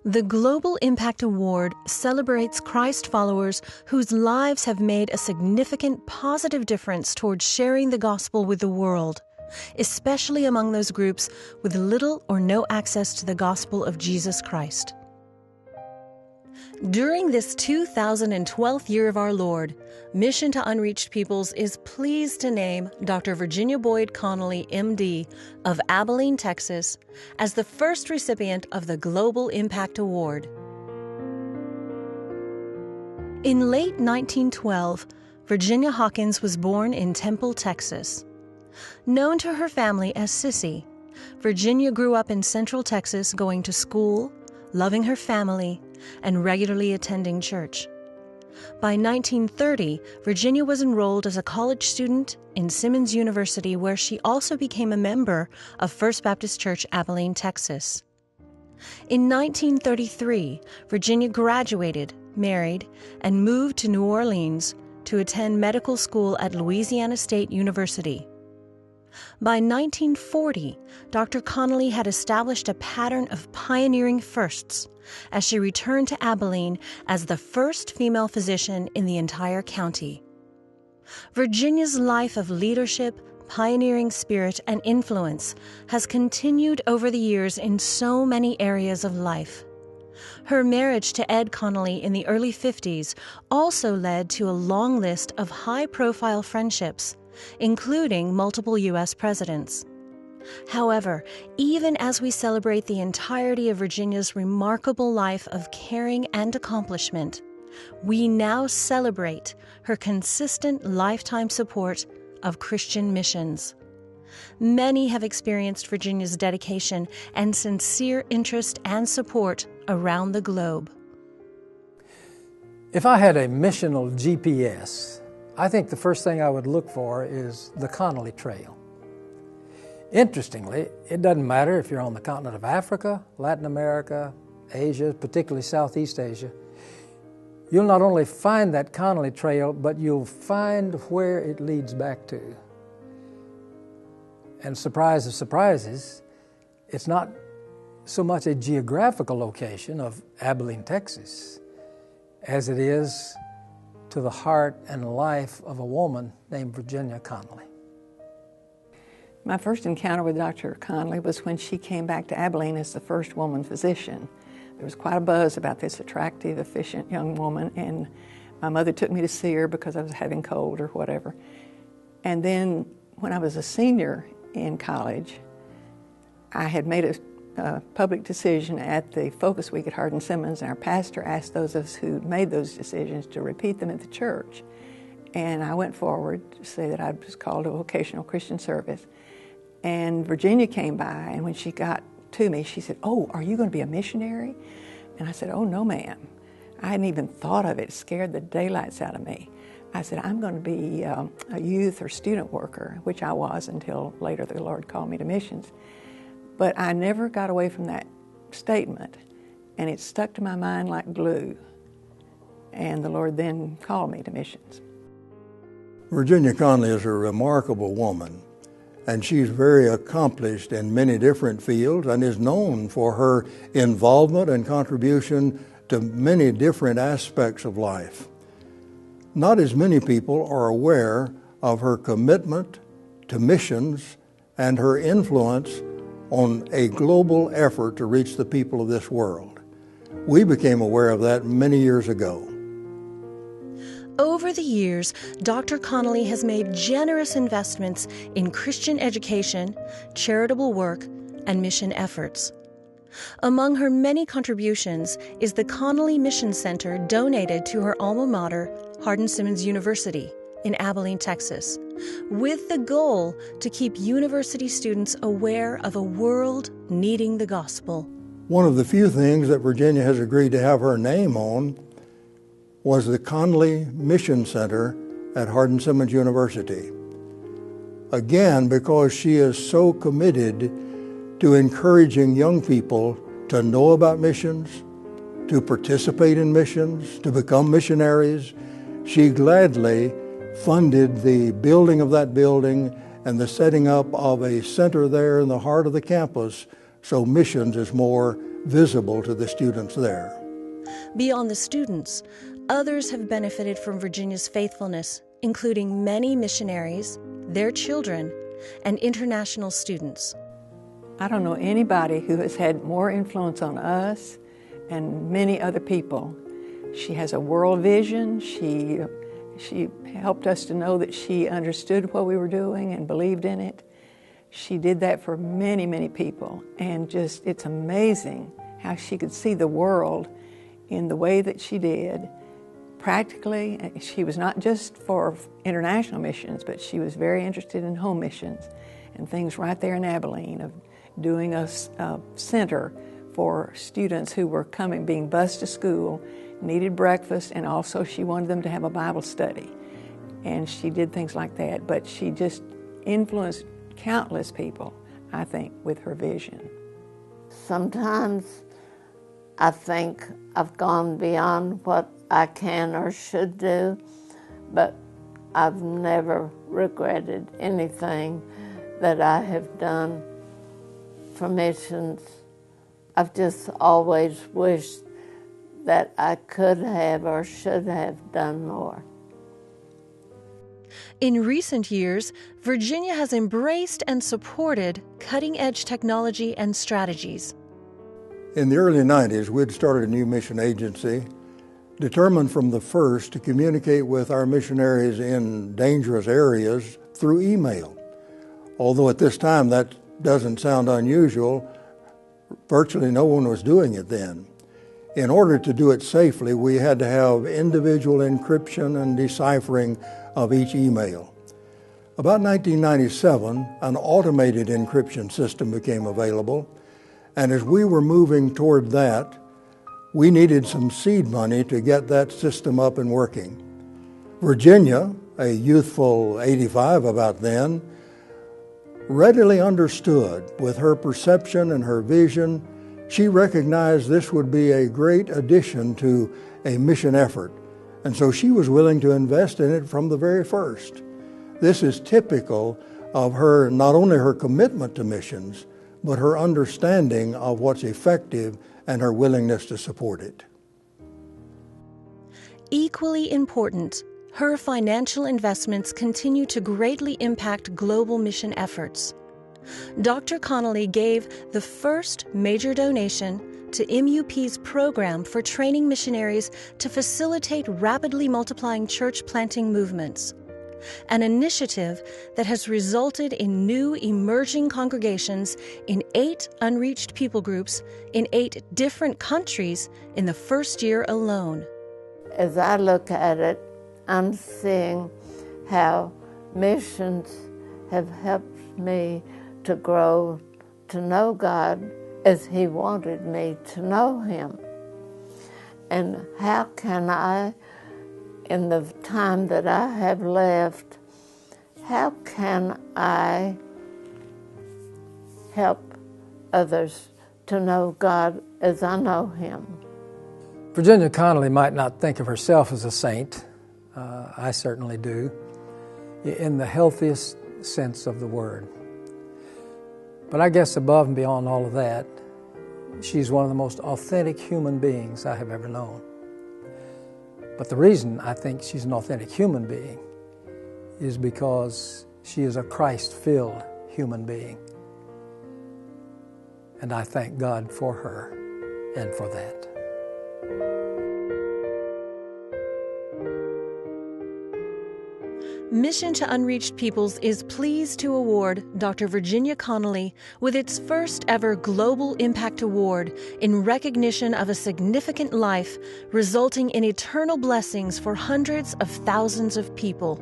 The Global Impact Award celebrates Christ followers whose lives have made a significant positive difference towards sharing the gospel with the world, especially among those groups with little or no access to the gospel of Jesus Christ. During this 2012th year of our Lord, Mission to Unreached Peoples is pleased to name Dr. Virginia Boyd Connally, MD, of Abilene, Texas, as the first recipient of the Global Impact Award. In late 1912, Virginia Hawkins was born in Temple, Texas. Known to her family as Sissy, Virginia grew up in Central Texas going to school, loving her family, and regularly attending church. By 1930, Virginia was enrolled as a college student in Simmons University, where she also became a member of First Baptist Church, Abilene, Texas. In 1933, Virginia graduated, married, and moved to New Orleans to attend medical school at Louisiana State University. By 1940, Dr. Connally had established a pattern of pioneering firsts as she returned to Abilene as the first female physician in the entire county. Virginia's life of leadership, pioneering spirit, and influence has continued over the years in so many areas of life. Her marriage to Ed Connally in the early 50s also led to a long list of high-profile friendships, including multiple U.S. presidents. However, even as we celebrate the entirety of Virginia's remarkable life of caring and accomplishment, we now celebrate her consistent lifetime support of Christian missions. Many have experienced Virginia's dedication and sincere interest and support around the globe. If I had a missional GPS, I think the first thing I would look for is the Connally Trail. Interestingly, it doesn't matter if you're on the continent of Africa, Latin America, Asia, particularly Southeast Asia. You'll not only find that Connally Trail, but you'll find where it leads back to. And surprise of surprises, it's not so much a geographical location of Abilene, Texas, as it is to the heart and life of a woman named Virginia Connally. My first encounter with Dr. Connally was when she came back to Abilene as the first woman physician. There was quite a buzz about this attractive, efficient young woman, and my mother took me to see her because I was having cold or whatever. And then when I was a senior in college, I had made a public decision at the Focus Week at Hardin-Simmons, and our pastor asked those of us who made those decisions to repeat them at the church. And I went forward to say that I was called to a vocational Christian service. And Virginia came by, and when she got to me, she said, "Oh, are you going to be a missionary?" And I said, "Oh, no, ma'am." I hadn't even thought of it. It scared the daylights out of me. I said, "I'm going to be a youth or student worker," which I was until later the Lord called me to missions. But I never got away from that statement, and it stuck to my mind like glue. And the Lord then called me to missions. Virginia Connally is a remarkable woman, and she's very accomplished in many different fields and is known for her involvement and contribution to many different aspects of life. Not as many people are aware of her commitment to missions and her influence on a global effort to reach the people of this world. We became aware of that many years ago. Over the years, Dr. Connally has made generous investments in Christian education, charitable work, and mission efforts. Among her many contributions is the Connally Mission Center donated to her alma mater, Hardin-Simmons University in Abilene, Texas, with the goal to keep university students aware of a world needing the gospel. One of the few things that Virginia has agreed to have her name on was the Connally Mission Center at Hardin-Simmons University. Again, because she is so committed to encouraging young people to know about missions, to participate in missions, to become missionaries, she gladly funded the building of that building and the setting up of a center there in the heart of the campus, so missions is more visible to the students there. Beyond the students, others have benefited from Virginia's faithfulness, including many missionaries, their children, and international students. I don't know anybody who has had more influence on us and many other people. She has a world vision. She helped us to know that she understood what we were doing and believed in it. She did that for many, many people. And just, it's amazing how she could see the world in the way that she did. Practically, she was not just for international missions, but she was very interested in home missions and things right there in Abilene, of doing a center for students who were being bused to school, needed breakfast, and also she wanted them to have a Bible study. And she did things like that, but she just influenced countless people, I think, with her vision. Sometimes I think I've gone beyond what I can or should do, but I've never regretted anything that I have done for missions. I've just always wished that I could have or should have done more. In recent years, Virginia has embraced and supported cutting-edge technology and strategies. In the early 90s, we'd started a new mission agency, determined from the first to communicate with our missionaries in dangerous areas through email. Although at this time that doesn't sound unusual, virtually no one was doing it then. In order to do it safely, we had to have individual encryption and deciphering of each email. About 1997, an automated encryption system became available, and as we were moving toward that, we needed some seed money to get that system up and working. Virginia, a youthful 85 about then, readily understood. With her perception and her vision, she recognized this would be a great addition to a mission effort, and so she was willing to invest in it from the very first. This is typical of her, not only her commitment to missions, but her understanding of what's effective and her willingness to support it. Equally important, her financial investments continue to greatly impact global mission efforts. Dr. Connally gave the first major donation to MUP's program for training missionaries to facilitate rapidly multiplying church planting movements, an initiative that has resulted in new emerging congregations in 8 unreached people groups in 8 different countries in the first year alone. As I look at it, I'm seeing how missions have helped me to grow, to know God as He wanted me to know Him. And how can I, in the time that I have left, how can I help others to know God as I know Him? Virginia Connally might not think of herself as a saint. I certainly do, in the healthiest sense of the word. But I guess above and beyond all of that, she's one of the most authentic human beings I have ever known. But the reason I think she's an authentic human being is because she is a Christ-filled human being. And I thank God for her and for that. Mission to Unreached Peoples is pleased to award Dr. Virginia Connally with its first ever Global Impact Award in recognition of a significant life resulting in eternal blessings for hundreds of thousands of people.